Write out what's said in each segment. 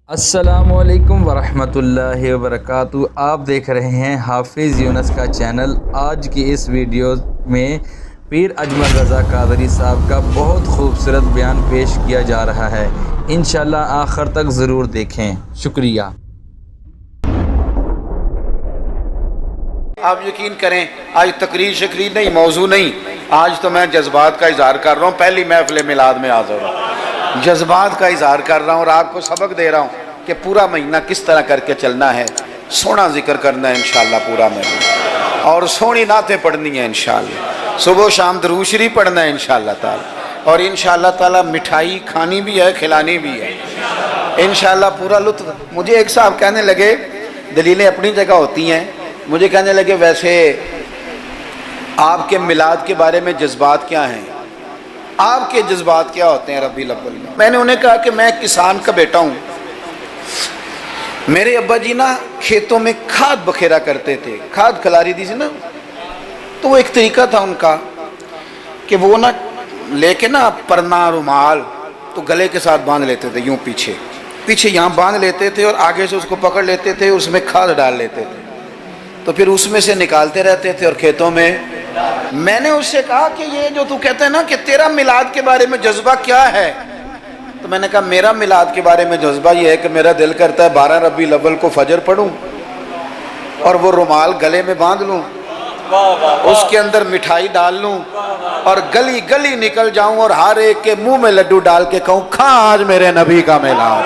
السلام علیکم ورحمۃ اللہ وبرکاتہ۔ آپ دیکھ رہے ہیں حافظ یونس کا چینل۔ آج کی اس ویڈیو میں پیر اجمل رضا قادری صاحب کا بہت خوبصورت بیان پیش کیا جا رہا ہے، انشاءاللہ آخر تک ضرور دیکھیں۔ شکریہ۔ آپ یقین کریں، آج تقریر شکریر نہیں، موضوع نہیں، آج تو میں جذبات کا اظہار کر رہا ہوں۔ پہلی محفل میلاد میں حاضر ہوں، جذبات کا اظہار کر رہا ہوں اور آپ کو سبق دے رہا ہوں کہ پورا مہینہ کس طرح کر کے چلنا ہے۔ سونا ذکر کرنا ہے انشاءاللہ پورا مہینہ، اور سونی نعتیں پڑھنی ہیں انشاءاللہ، صبح و شام درود شریف پڑھنا ہے انشاءاللہ تعالی، اور انشاءاللہ تعالی مٹھائی کھانی بھی ہے، کھلانی بھی ہے انشاءاللہ پورا لطف۔ مجھے ایک صاحب کہنے لگے، دلیلیں اپنی جگہ ہوتی ہیں، مجھے کہنے لگے ویسے آپ کے میلاد کے بارے میں جذبات کیا ہیں، آپ کے جذبات کیا ہوتے ہیں ربیع الاول میں؟ میں نے انہیں کہا کہ میں کسان کا بیٹا ہوں، میرے ابا جی نا کھیتوں میں کھاد بکھیرا کرتے تھے، کھاد کھلاری دی تھی نا، تو وہ ایک طریقہ تھا ان کا کہ وہ نا لے کے نا پرنا رومال تو گلے کے ساتھ باندھ لیتے تھے، یوں پیچھے یہاں باندھ لیتے تھے اور آگے سے اس کو پکڑ لیتے تھے، اس میں کھاد ڈال لیتے تھے، تو پھر اس میں سے نکالتے رہتے تھے اور کھیتوں میں۔ میں نے اس سے کہا کہ یہ جو تو کہتے ہیں نا کہ تیرا میلاد کے بارے میں جذبہ کیا ہے، تو میں نے کہا میرا میلاد کے بارے میں جذبہ یہ ہے کہ میرا دل کرتا ہے 12 ربیع الاول کو فجر پڑھوں اور وہ رومال گلے میں باندھ لوں، اس کے اندر مٹھائی ڈال لوں اور گلی گلی نکل جاؤں اور ہر ایک کے منہ میں لڈو ڈال کے کہوں کھا آج میرے نبی کا میلاد۔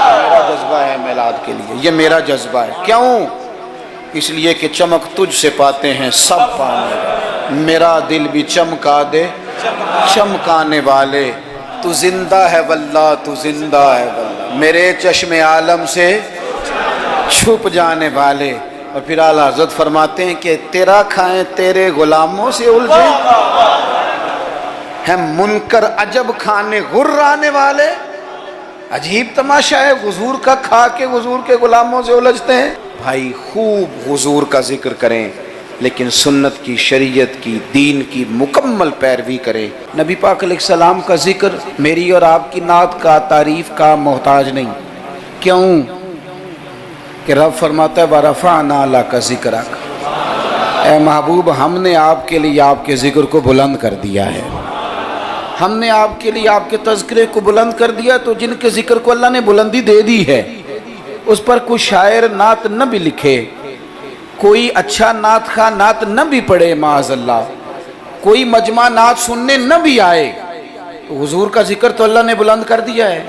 میرا جذبہ ہے میلاد کے لیے، یہ میرا جذبہ ہے۔ کیوں؟ اس لیے کہ چمک تجھ سے پاتے ہیں سب پانے، میرا دل بھی چمکا دے چمکانے والے، تو زندہ ہے واللہ تو زندہ ہے واللہ، میرے چشم عالم سے چھپ جانے والے۔ اور پھر اعلیٰ حضرت فرماتے ہیں کہ تیرا کھائیں تیرے غلاموں سے الجھے ہیں منکر عجب کھانے غرانے والے۔ عجیب تماشا ہے، حضور کا کھا کے حضور کے غلاموں سے الجھتے ہیں۔ بھائی خوب حضور کا ذکر کریں، لیکن سنت کی، شریعت کی، دین کی مکمل پیروی کریں۔ نبی پاک علیہ السلام کا ذکر میری اور آپ کی نعت کا، تعریف کا محتاج نہیں۔ کیوں کہ رب فرماتا ہے وَرَفَعْنَا لَكَ ذِكْرَكَ، اے محبوب ہم نے آپ کے لیے آپ کے ذکر کو بلند کر دیا ہے، ہم نے آپ کے لیے آپ کے تذکرے کو بلند کر دیا۔ تو جن کے ذکر کو اللہ نے بلندی دے دی ہے، اس پر کوئی شاعر نعت نہ بھی لکھے، کوئی اچھا نعت خواہ نعت نہ بھی پڑھے معاذ اللہ، کوئی مجمع نعت سننے نہ بھی آئے، تو حضور کا ذکر تو اللہ نے بلند کر دیا ہے۔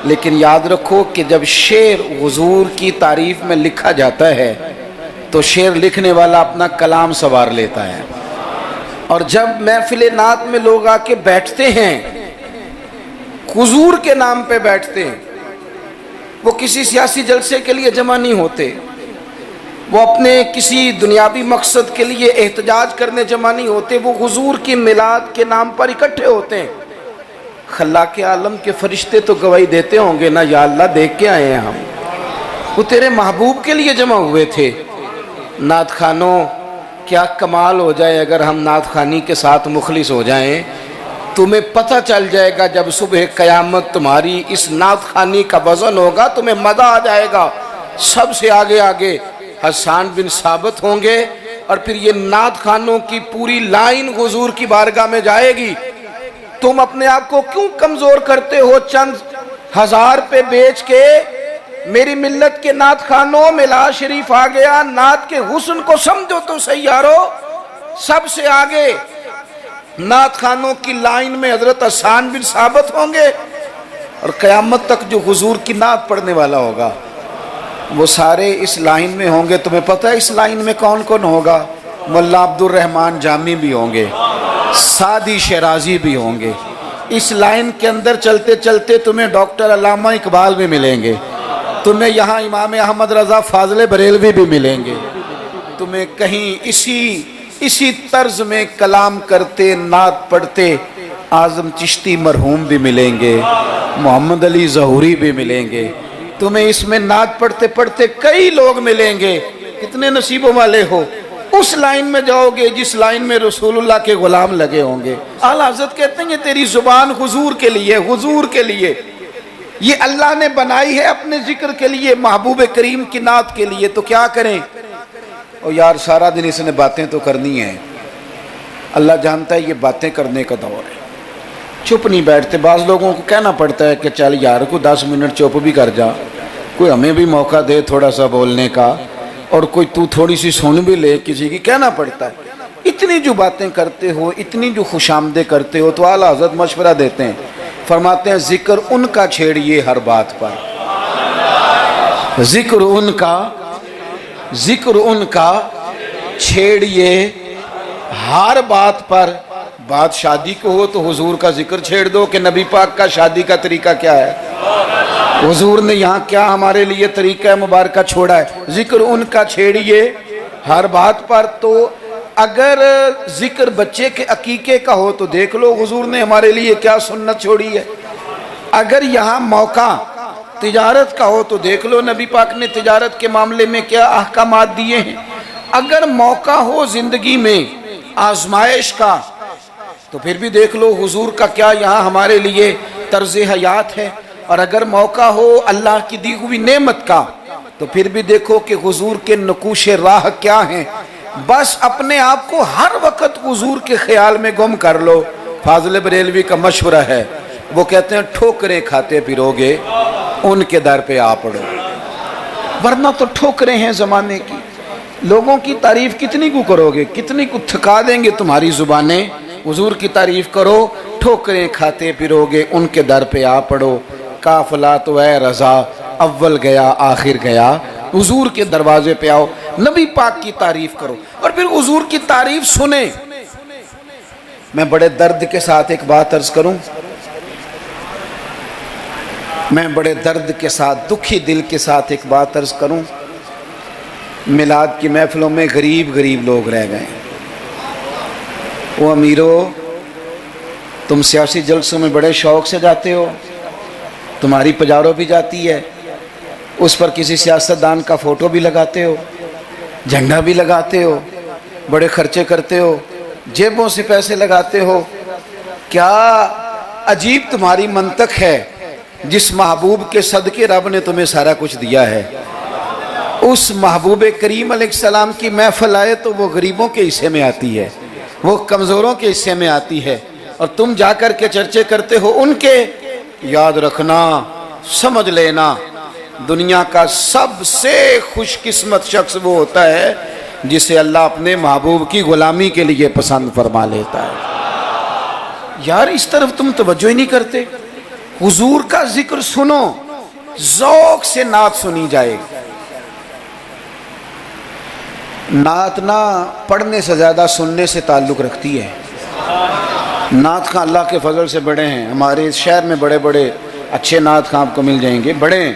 لیکن یاد رکھو کہ جب شعر حضور کی تعریف میں لکھا جاتا ہے تو شعر لکھنے والا اپنا کلام سنوار لیتا ہے، اور جب محفل نعت میں لوگ آ کے بیٹھتے ہیں، حضور کے نام پہ بیٹھتے ہیں، وہ کسی سیاسی جلسے کے لیے جمع نہیں ہوتے، وہ اپنے کسی دنیاوی مقصد کے لیے احتجاج کرنے جمع نہیں ہوتے، وہ حضور کی میلاد کے نام پر اکٹھے ہوتے ہیں۔ خلاق عالم کے فرشتے تو گواہی دیتے ہوں گے نا، یا اللہ دیکھ کے آئے ہیں ہم، وہ تیرے محبوب کے لیے جمع ہوئے تھے۔ نعت خانوں کیا کمال ہو جائے اگر ہم نعت خانی کے ساتھ مخلص ہو جائیں، تمہیں پتہ چل جائے گا جب صبح قیامت تمہاری اس نعت خانی کا وزن ہوگا، تمہیں مزہ آ جائے گا۔ سب سے آگے آگے حسان بن ثابت ہوں گے، اور پھر یہ نعت خانوں کی پوری لائن حضور کی بارگاہ میں جائے گی۔ تم اپنے آپ کو کیوں کمزور کرتے ہو چند ہزار پہ بیچ کے؟ میری ملت کے نعت خانوں میلاد شریف آ گیا، نعت کے حسن کو سمجھو تو صحیح یارو۔ سب سے آگے نعت خانوں کی لائن میں حضرت حسان بن ثابت ہوں گے، اور قیامت تک جو حضور کی نعت پڑھنے والا ہوگا وہ سارے اس لائن میں ہوں گے۔ تمہیں پتہ ہے اس لائن میں کون کون ہوگا؟ ملا عبد الرحمن جامی بھی ہوں گے، سعدی شیرازی بھی ہوں گے۔ اس لائن کے اندر چلتے چلتے تمہیں ڈاکٹر علامہ اقبال بھی ملیں گے، تمہیں یہاں امام احمد رضا فاضل بریلوی بھی ملیں گے، تمہیں کہیں اسی طرز میں کلام کرتے نعت پڑھتے اعظم چشتی مرحوم بھی ملیں گے، محمد علی ظہوری بھی ملیں گے، تمہیں اس میں نعت پڑھتے پڑھتے کئی لوگ ملیں گے۔ کتنے نصیبوں والے ہو، اس لائن میں جاؤ گے جس لائن میں رسول اللہ کے غلام لگے ہوں گے۔ اعلیٰ حضرت کہتے ہیں کہ تیری زبان حضور کے لیے، حضور کے لیے، یہ اللہ نے بنائی ہے اپنے ذکر کے لیے، محبوب کریم کی نعت کے لیے، تو کیا کریں؟ اور یار سارا دن اس نے باتیں تو کرنی ہیں، اللہ جانتا ہے یہ باتیں کرنے کا دور ہے، چپ نہیں بیٹھتے۔ بعض لوگوں کو کہنا پڑتا ہے کہ چل یار کوئی 10 منٹ چپ بھی کر جا، کوئی ہمیں بھی موقع دے تھوڑا سا بولنے کا، اور کوئی تو تھوڑی سی سن بھی لے کسی کی، کہنا پڑتا ہے۔ اتنی جو باتیں کرتے ہو، اتنی جو خوش آمدیں کرتے ہو، تو اعلیٰ حضرت مشورہ دیتے ہیں، فرماتے ہیں ذکر ان کا چھیڑیے ہر بات پر، ذکر ان کا چھیڑیے ہر بات پر۔ بات شادی کو ہو تو حضور کا ذکر چھیڑ دو کہ نبی پاک کا شادی کا طریقہ کیا ہے، حضور نے یہاں کیا ہمارے لیے طریقہ مبارکہ چھوڑا ہے، ذکر ان کا چھیڑیے ہر بات پر۔ تو اگر ذکر بچے کے عقیقے کا ہو تو دیکھ لو حضور نے ہمارے لیے کیا سنت چھوڑی ہے، اگر یہاں موقع تجارت کا ہو تو دیکھ لو نبی پاک نے تجارت کے معاملے میں کیا احکامات دیے ہیں، اگر موقع ہو زندگی میں آزمائش کا تو پھر بھی دیکھ لو حضور کا کیا یہاں ہمارے لیے طرز حیات ہے، اور اگر موقع ہو اللہ کی دی ہوئی نعمت کا تو پھر بھی دیکھو کہ حضور کے نقوش راہ کیا ہیں۔ بس اپنے آپ کو ہر وقت حضور کے خیال میں گم کر لو۔ فاضل بریلوی کا مشورہ ہے، وہ کہتے ہیں ٹھوکریں کھاتے پھرو گے ان کے در پہ آ پڑو، ورنہ تو ٹھوکریں ہیں زمانے کی، لوگوں کی تعریف کتنی کو کرو گے، کتنی کو تھکا دیں گے تمہاری زبانیں، حضور کی تعریف کرو، ٹھوکریں کھاتے پھرو گے ان کے در پہ آ پڑو۔ قافلہ تو اے رضا اول گیا آخر گیا، حضور کے دروازے پہ آؤ، نبی پاک کی تعریف کرو، اور پھر حضور کی تعریف سنیں۔ میں بڑے درد کے ساتھ ایک بات عرض کروں، میں بڑے درد کے ساتھ دکھی دل کے ساتھ ایک بات عرض کروں، میلاد کی محفلوں میں غریب لوگ رہ گئے۔ وہ امیرو، تم سیاسی جلسوں میں بڑے شوق سے جاتے ہو، تمہاری پجارو بھی جاتی ہے، اس پر کسی سیاستدان کا فوٹو بھی لگاتے ہو، جھنڈا بھی لگاتے ہو، بڑے خرچے کرتے ہو، جیبوں سے پیسے لگاتے ہو۔ کیا عجیب تمہاری منطق ہے، جس محبوب کے صدقے رب نے تمہیں سارا کچھ دیا ہے، اس محبوب کریم علیہ السلام کی محفل آئے تو وہ غریبوں کے حصے میں آتی ہے، وہ کمزوروں کے حصے میں آتی ہے، اور تم جا کر کے چرچے کرتے ہو ان کے۔ یاد رکھنا، سمجھ لینا، دنیا کا سب سے خوش قسمت شخص وہ ہوتا ہے جسے اللہ اپنے محبوب کی غلامی کے لیے پسند فرما لیتا ہے۔ یار اس طرف تم توجہ ہی نہیں کرتے۔ حضور کا ذکر سنو، ذوق سے نعت سنی جائے۔ نعت نہ پڑھنے سے زیادہ سننے سے تعلق رکھتی ہے۔ نعت خاں اللہ کے فضل سے بڑے ہیں، ہمارے اس شہر میں بڑے بڑے اچھے نعت خاں آپ کو مل جائیں گے، بڑے ہیں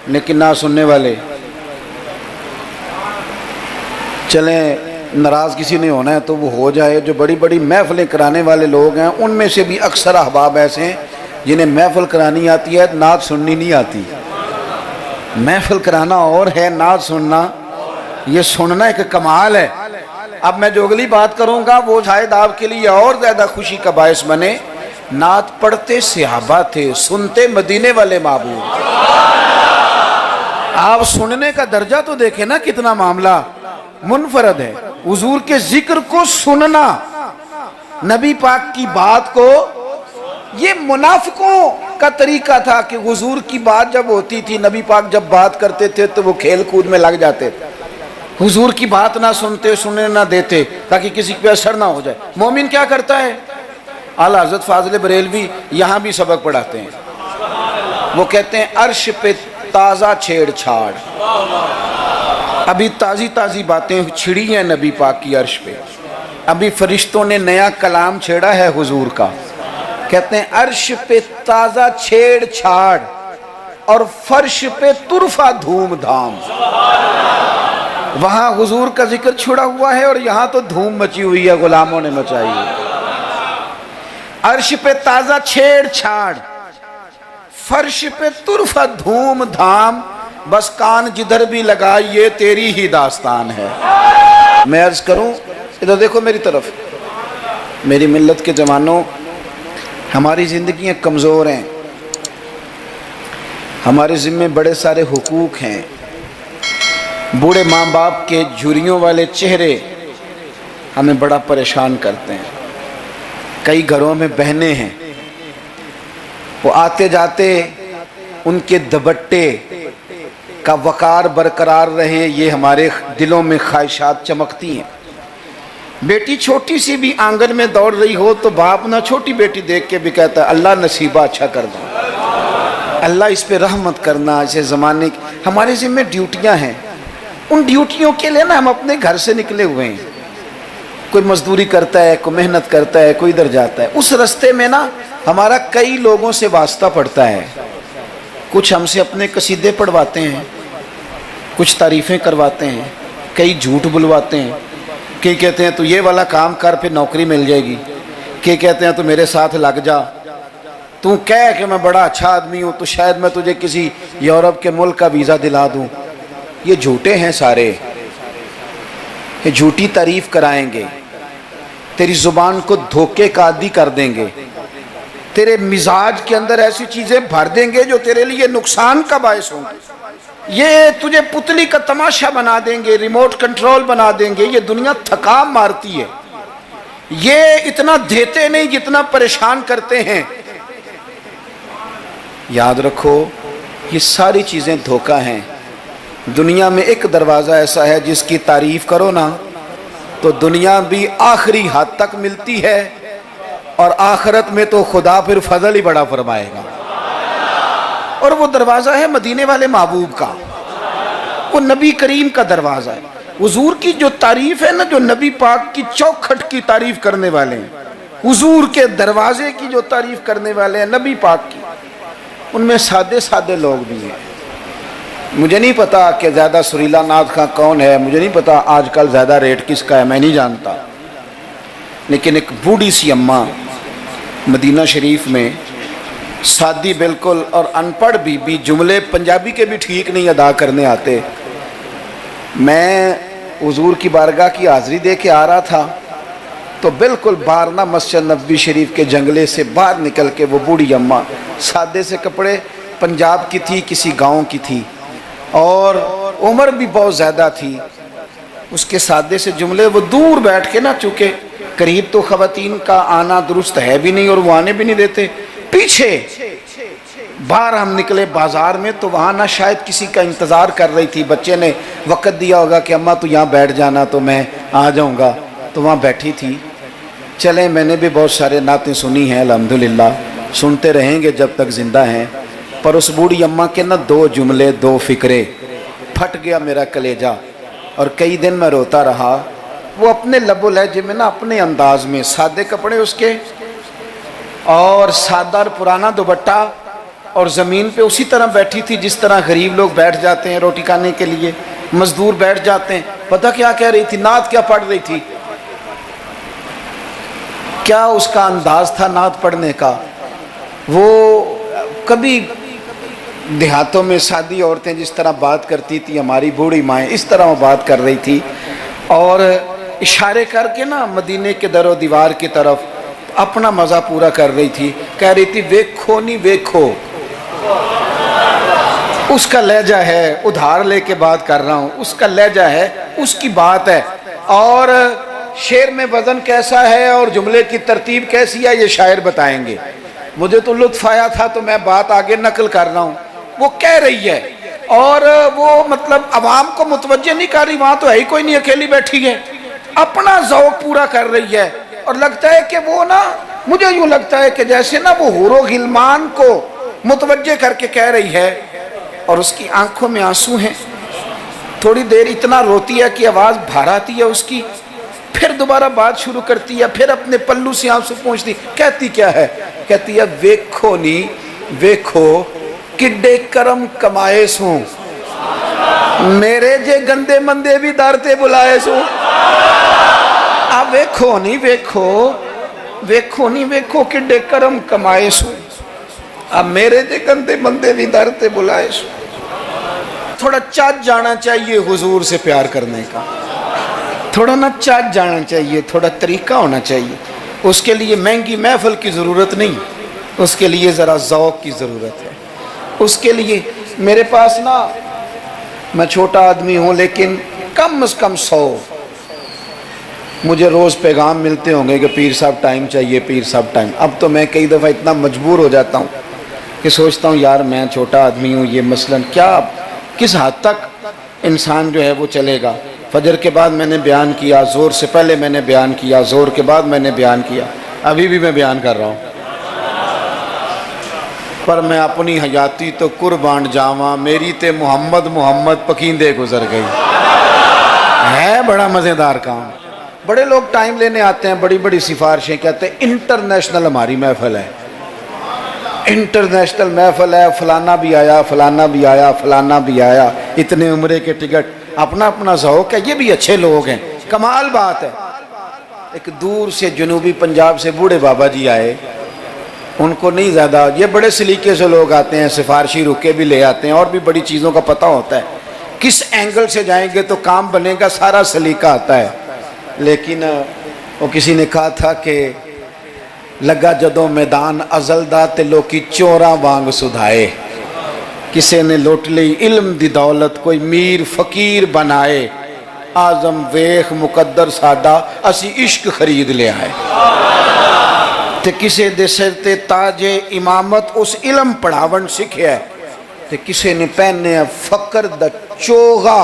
لیکن نعت سننے والے۔ چلیں ناراض کسی نے ہونا ہے تو وہ ہو جائے، جو بڑی بڑی محفلیں کرانے والے لوگ ہیں ان میں سے بھی اکثر احباب ایسے ہیں جنہیں محفل کرانی آتی ہے، نعت سننی نہیں آتی۔ محفل کرانا اور ہے، نعت سننا یہ سننا ایک کمال ہے۔ اب میں جو اگلی بات کروں گا وہ شاید آپ کے لیے اور زیادہ خوشی کا باعث بنے۔ نعت پڑھتے صحابہ تھے، سنتے مدینے والے محبوب۔ آپ سننے کا درجہ تو دیکھیں نا، کتنا معاملہ منفرد ہے۔ حضور کے ذکر کو سننا، نبی پاک کی بات کو، یہ منافقوں کا طریقہ تھا کہ حضور کی بات جب ہوتی تھی، نبی پاک جب بات کرتے تھے تو وہ کھیل کود میں لگ جاتے تھے، حضور کی بات نہ سنتے، سننے نہ دیتے تاکہ کسی پہ اثر نہ ہو جائے۔ مومن کیا کرتا ہے؟ اعلیٰ حضرت فاضل بریلوی یہاں بھی سبق پڑھاتے ہیں، وہ کہتے ہیں عرش پہ تازہ چھیڑ چھاڑ، ابھی تازی تازی باتیں چھڑی ہیں نبی پاک کی عرش پہ، ابھی فرشتوں نے نیا کلام چھیڑا ہے حضور کا۔ کہتے ہیں عرش پہ تازہ چھیڑ چھاڑ اور فرش پہ طرفہ دھوم دھام۔ وہاں حضور کا ذکر چھڑا ہوا ہے اور یہاں تو دھوم مچی ہوئی ہے، غلاموں نے مچائی ہے۔ عرش پہ تازہ چھیڑ چھاڑ، فرش پہ طرفہ دھوم دھام، بس کان جدھر بھی لگا یہ تیری ہی داستان ہے۔ میں عرض کروں، ادھر دیکھو میری طرف، میری ملت کے جوانوں، ہماری زندگیاں کمزور ہیں، ہمارے ذمے بڑے سارے حقوق ہیں. بوڑھے ماں باپ کے جھریوں والے چہرے ہمیں بڑا پریشان کرتے ہیں. کئی گھروں میں بہنیں ہیں، وہ آتے جاتے ان کے دوپٹے کا وقار برقرار رہے، یہ ہمارے دلوں میں خواہشات چمکتی ہیں. بیٹی چھوٹی سی بھی آنگن میں دوڑ رہی ہو تو باپ نہ چھوٹی بیٹی دیکھ کے بھی کہتا ہے اللہ نصیبہ اچھا کر دو، اللہ اس پہ رحمت کرنا. اسے زمانے کی ہمارے ذمہ ڈیوٹیاں ہیں، ان ڈیوٹیوں کے لیے نا ہم اپنے گھر سے نکلے ہوئے ہیں. کوئی مزدوری کرتا ہے، کوئی محنت کرتا ہے، کوئی ادھر جاتا ہے. اس رستے میں نا ہمارا کئی لوگوں سے واسطہ پڑتا ہے. کچھ ہم سے اپنے قصیدے پڑھواتے ہیں، کچھ تعریفیں کرواتے ہیں، کئی جھوٹ بلواتے ہیں. کئی کہتے ہیں تو یہ والا کام کر پھر نوکری مل جائے گی، کئی کہتے ہیں تو میرے ساتھ لگ جا، تو کہہ کہ میں بڑا اچھا آدمی ہوں تو شاید میں تجھے کسی یورپ کے ملک کا ویزا دلا دوں. یہ جھوٹے ہیں سارے، یہ جھوٹی تعریف کرائیں گے، تیری زبان کو دھوکے کا عادی کر دیں گے، تیرے مزاج کے اندر ایسی چیزیں بھر دیں گے جو تیرے لیے نقصان کا باعث ہوں گے. یہ تجھے پتلی کا تماشا بنا دیں گے، ریموٹ کنٹرول بنا دیں گے. یہ دنیا تھکا مارتی ہے، یہ اتنا دیتے نہیں جتنا پریشان کرتے ہیں. یاد رکھو یہ ساری چیزیں دھوکہ ہیں. دنیا میں ایک دروازہ ایسا ہے جس کی تعریف کرو نا تو دنیا بھی آخری حد تک ملتی ہے، اور آخرت میں تو خدا پھر فضل ہی بڑا فرمائے گا. اور وہ دروازہ ہے مدینے والے محبوب کا، وہ نبی کریم کا دروازہ ہے. حضور کی جو تعریف ہے نا، جو نبی پاک کی چوکھٹ کی تعریف کرنے والے ہیں، حضور کے دروازے کی جو تعریف کرنے والے ہیں نبی پاک کی، ان میں سادے سادے لوگ بھی ہیں. مجھے نہیں پتا کہ زیادہ سریلا نعت خواں کون ہے، مجھے نہیں پتا آج کل زیادہ ریٹ کس کا ہے، میں نہیں جانتا. لیکن ایک بوڑھی سی اماں مدینہ شریف میں، سادی بالکل اور ان پڑھ بھی جملے پنجابی کے بھی ٹھیک نہیں ادا کرنے آتے. میں حضور کی بارگاہ کی حاضری دے کے آ رہا تھا تو بالکل باہر نا مسجد نبوی شریف کے جنگلے سے باہر نکل کے وہ بوڑھی اماں، سادے سے کپڑے، پنجاب کی تھی، کسی گاؤں کی تھی، اور عمر بھی بہت زیادہ تھی. اس کے سادے سے جملے وہ دور بیٹھ کے نا، چونکہ قریب تو خواتین کا آنا درست ہے بھی نہیں اور وہ آنے بھی نہیں دیتے، پیچھے باہر ہم نکلے بازار میں تو وہاں نہ شاید کسی کا انتظار کر رہی تھی. بچے نے وقت دیا ہوگا کہ اماں تو یہاں بیٹھ جانا تو میں آ جاؤں گا، تو وہاں بیٹھی تھی. چلیں میں نے بھی بہت سارے نعتیں سنی ہیں الحمدللہ، سنتے رہیں گے جب تک زندہ ہیں. پر اس بوڑھی اماں کے نا دو جملے، دو فکرے، پھٹ گیا میرا کلیجہ اور کئی دن میں روتا رہا. وہ اپنے لب و لہجے میں نا، اپنے انداز میں، سادے کپڑے اس کے اور سادہ پرانا دوپٹہ، اور زمین پہ اسی طرح بیٹھی تھی جس طرح غریب لوگ بیٹھ جاتے ہیں روٹی کھانے کے لیے، مزدور بیٹھ جاتے ہیں. پتہ کیا کہہ رہی تھی؟ نعت کیا پڑھ رہی تھی؟ کیا اس کا انداز تھا نعت پڑھنے کا؟ وہ کبھی دیہاتوں میں سادی عورتیں جس طرح بات کرتی تھی، ہماری بوڑھی مائیں اس طرح وہ بات کر رہی تھی، اور اشارے کر کے نا مدینے کے در و دیوار کی طرف اپنا مزہ پورا کر رہی تھی. کہہ رہی تھی ویکھو نہیں ویکھو. اس کا لہجہ ہے، ادھار لے کے بات کر رہا ہوں، اس کا لہجہ ہے، اس کی بات ہے. اور شعر میں وزن کیسا ہے اور جملے کی ترتیب کیسی ہے یہ شاعر بتائیں گے. مجھے تو لطف آیا تھا تو میں بات آگے نقل کر رہا ہوں. وہ کہہ رہی ہے اور وہ مطلب عوام کو متوجہ نہیں کر رہی، وہاں تو ہے ہی کوئی نہیں، اکیلی بیٹھی ہے، اپنا ذوق پورا کر رہی ہے. اور لگتا ہے کہ وہ نا، مجھے یوں لگتا ہے کہ جیسے نا وہ حور و غلمان کو متوجہ کر کے کہہ رہی ہے، اور اس کی آنکھوں میں آنسو ہیں. تھوڑی دیر اتنا روتی ہے کہ آواز بھار آتی ہے اس کی، پھر دوبارہ بات شروع کرتی ہے، پھر اپنے پلو سے آنسو پہنچتی. کہتی کیا ہے؟ کہتی ہے ویکھو نی ویکھو کڈے کرم کمائے سوں، میرے جے گندے مندے بھی در تے بلائے سوں. اب ویکھو نہیں ویکھو، ویکھو نہیں ویکھو کڈے کرم کمائے سوں، اب میرے جے گندے مندے بھی در تے بلائے سوں. تھوڑا چاچ جانا چاہیے حضور سے پیار کرنے کا، تھوڑا نا چاچ جانا چاہیے، تھوڑا طریقہ ہونا چاہیے. اس کے لیے مہنگی محفل کی ضرورت نہیں، اس کے لیے ذرا ذوق کی ضرورت ہے. اس کے لیے میرے پاس نا، میں چھوٹا آدمی ہوں لیکن کم از کم 100 مجھے روز پیغام ملتے ہوں گے کہ پیر صاحب ٹائم چاہیے، پیر صاحب ٹائم۔ اب تو میں کئی دفعہ اتنا مجبور ہو جاتا ہوں کہ سوچتا ہوں یار میں چھوٹا آدمی ہوں، یہ مثلاً کیا کس حد تک انسان جو ہے وہ چلے گا۔ فجر کے بعد میں نے بیان کیا، زور سے پہلے میں نے بیان کیا، زور کے بعد میں نے بیان کیا، ابھی بھی میں بیان کر رہا ہوں۔ پر میں اپنی حیاتی تو قربان جاواں، میری تے محمد پکیندے گزر گئی۔ ہے بڑا مزیدار کام۔ بڑے لوگ ٹائم لینے آتے ہیں، بڑی بڑی سفارشیں، کہتے ہیں انٹرنیشنل ہماری محفل ہے، انٹرنیشنل محفل ہے، فلانا بھی آیا، فلانا بھی آیا، فلانا بھی آیا، اتنے عمرے کے ٹکٹ، اپنا اپنا ذوق ہے، یہ بھی اچھے لوگ ہیں، کمال بات ہے۔ ایک دور سے جنوبی پنجاب سے بوڑھے بابا جی آئے، ان کو نہیں زیادہ، یہ بڑے سلیقے سے لوگ آتے ہیں، سفارشی رکے بھی لے آتے ہیں، اور بھی بڑی چیزوں کا پتہ ہوتا ہے، کس اینگل سے جائیں گے تو کام بنے گا، سارا سلیقہ آتا ہے۔ لیکن وہ کسی نے کہا تھا کہ لگا جدوں میدان ازل دا تے لوکی چوراں وانگ سدھائے، کسی نے لوٹ لی علم دی دولت، کوئی میر فقیر بنائے، آزم ویخ مقدر ساڈا اسی عشق خرید لے آئے۔ تے کسے دے سر تے تاج امامت اس علم پڑھاون سکھیا ہے، تے کسے نے پہنے فقر دا چوغا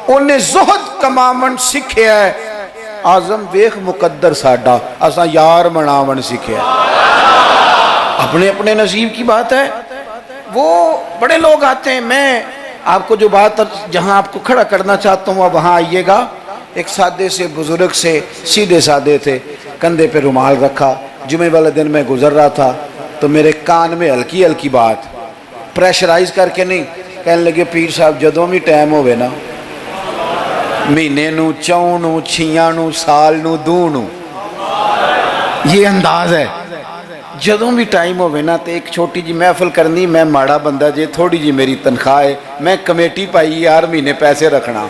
انہیں زہد کماون سکھیا ہے، آزم ویخ مقدر ساڈا اساں یار مناون سکھیا ہے۔ اپنے اپنے نصیب کی بات ہے۔ وہ بڑے لوگ آتے ہیں، میں آپ کو جو بات جہاں آپ کو کھڑا کرنا چاہتا ہوں وہاں آئیے گا۔ ایک سادے سے بزرگ سے، سیدھے سادے تھے، کندھے پہ رومال رکھا، جمعے والے دن میں گزر رہا تھا تو میرے کان میں ہلکی ہلکی بات، پریشرائز کر کے نہیں، کہنے لگے پیر صاحب جدوں بھی ٹائم ہوئے نا، مہینے نو، چون نو، چھیاں نو، سال نو، دو نو، یہ انداز ہے، جدوں بھی ٹائم ہوئے نا تے ایک چھوٹی جی محفل کرنی، میں ماڑا بندہ جے، تھوڑی جی میری تنخواہ ہے، میں کمیٹی پائی ہر مہینے پیسے رکھنا،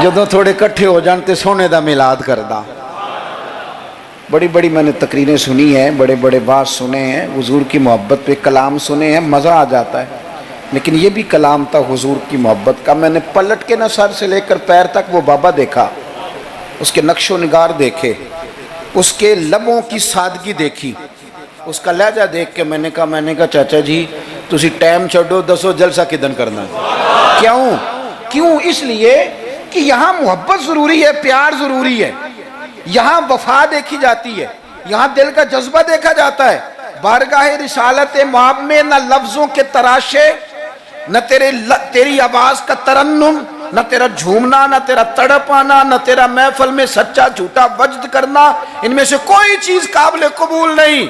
جدوں تھوڑے کٹھے ہو جان تے سونے دا میلاد کردہ۔ بڑی بڑی میں نے تقریریں سنی ہیں، بڑے بڑے باز سنے ہیں، حضور کی محبت پہ کلام سنے ہیں، مزہ آ جاتا ہے، لیکن یہ بھی کلام تھا حضور کی محبت کا۔ میں نے پلٹ کے نہ سر سے لے کر پیر تک وہ بابا دیکھا، اس کے نقش و نگار دیکھے، اس کے لبوں کی سادگی دیکھی، اس کا لہجہ دیکھ کے میں نے کہا چاچا جی تسی ٹائم چھڑو، دسو جلسہ کدن کرنا ہے؟ کیوں؟ اس لیے کہ یہاں محبت ضروری ہے، پیار ضروری ہے، یہاں وفا دیکھی جاتی ہے، یہاں دل کا جذبہ دیکھا جاتا ہے۔ بارگاہ رسالت مآب میں نہ لفظوں کے تراشے، نہ تیری آواز کا ترنم، نہ تیرا جھومنا، نہ تیرا تڑپ آنا، نہ تیرا محفل میں سچا جھوٹا وجد کرنا، ان میں سے کوئی چیز قابل قبول نہیں۔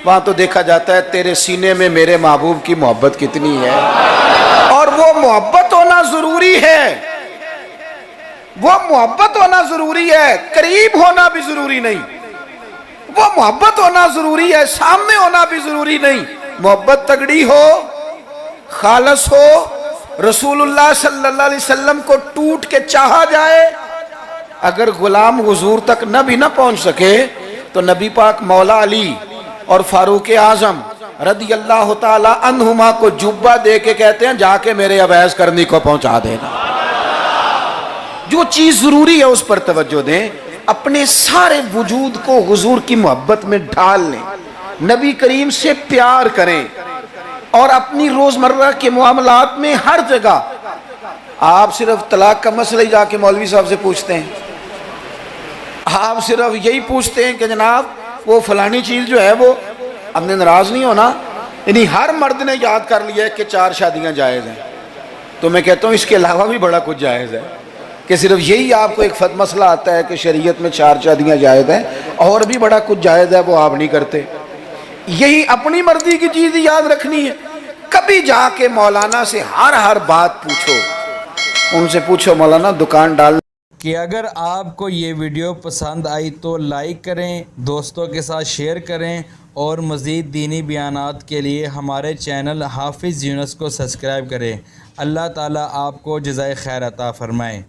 وہاں تو دیکھا جاتا ہے تیرے سینے میں میرے محبوب کی محبت کتنی ہے، اور وہ محبت ہونا ضروری ہے، وہ محبت ہونا ضروری ہے، قریب ہونا بھی ضروری نہیں، وہ محبت ہونا ضروری ہے، سامنے ہونا بھی ضروری نہیں۔ محبت تگڑی ہو، خالص ہو، رسول اللہ صلی اللہ علیہ وسلم کو ٹوٹ کے چاہا جائے، اگر غلام حضور تک نبی نہ پہنچ سکے تو نبی پاک مولا علی اور فاروق اعظم رضی اللہ تعالی عنہما کو جبہ دے کے کہتے ہیں جا کے میرے اویس کرنی کو پہنچا دینا۔ جو چیز ضروری ہے اس پر توجہ دیں، اپنے سارے وجود کو حضور کی محبت میں ڈھال لیں، نبی کریم سے پیار کریں، اور اپنی روزمرہ کے معاملات میں ہر جگہ آپ صرف طلاق کا مسئلہ ہی جا کے مولوی صاحب سے پوچھتے ہیں، آپ صرف یہی پوچھتے ہیں کہ جناب وہ فلانی چیز جو ہے وہ ہم نے ناراض نہیں ہونا، یعنی ہر مرد نے یاد کر لیا ہے کہ 4 شادیاں جائز ہیں، تو میں کہتا ہوں اس کے علاوہ بھی بڑا کچھ جائز ہے، کہ صرف یہی آپ کو ایک مسئلہ آتا ہے کہ شریعت میں 4 شادیاں جائز ہیں، اور بھی بڑا کچھ جائز ہے وہ آپ نہیں کرتے۔ یہی اپنی مرضی کی چیز یاد رکھنی ہے۔ کبھی جا کے مولانا سے ہر بات پوچھو، ان سے پوچھو مولانا دکان ڈال کہ اگر آپ کو یہ ویڈیو پسند آئی تو لائک کریں، دوستوں کے ساتھ شیئر کریں، اور مزید دینی بیانات کے لیے ہمارے چینل حافظ یونس کو سبسکرائب کریں۔ اللہ تعالیٰ آپ کو جزائے خیر عطا فرمائے۔